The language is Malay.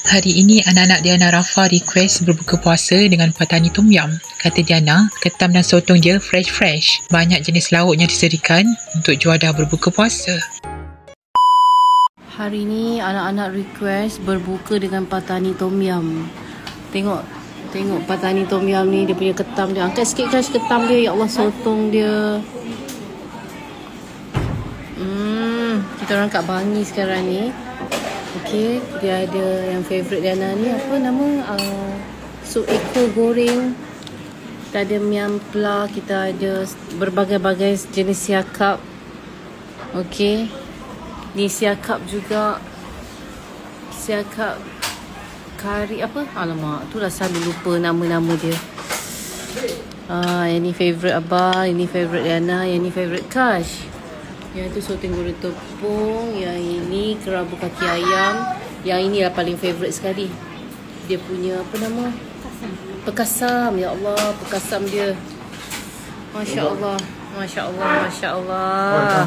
Hari ini anak-anak Diana Rafa request berbuka puasa dengan patani tom yum. Kata Diana, ketam dan sotong dia fresh-fresh. Banyak jenis lauk yang disediakan untuk juadah berbuka puasa. Hari ni anak-anak request berbuka dengan patani tom yum. Tengok patani tom yum ni, dia punya ketam dia. Angkat sikit guys ketam dia. Ya Allah, sotong dia. Kita orang kat Bangi sekarang ni. Okey, dia ada yang favourite Diana ni, apa nama? Sup ekor goreng. Kita ada miam pla, kita ada berbagai-bagai jenis siakap. Okey. Ni siakap juga. Siakap kari apa? Alamak, itulah selalu lupa nama-nama dia. Yang ni favourite Abah, yang ni favourite Diana, yang ni favourite Kash. Yang tu sotong goreng tepung, yang ini kerabu kaki ayam, yang ini lah paling favourite sekali. Dia punya apa nama? Pekasam. Ya Allah, pekasam dia. Masya Allah, Masya Allah, Masya Allah.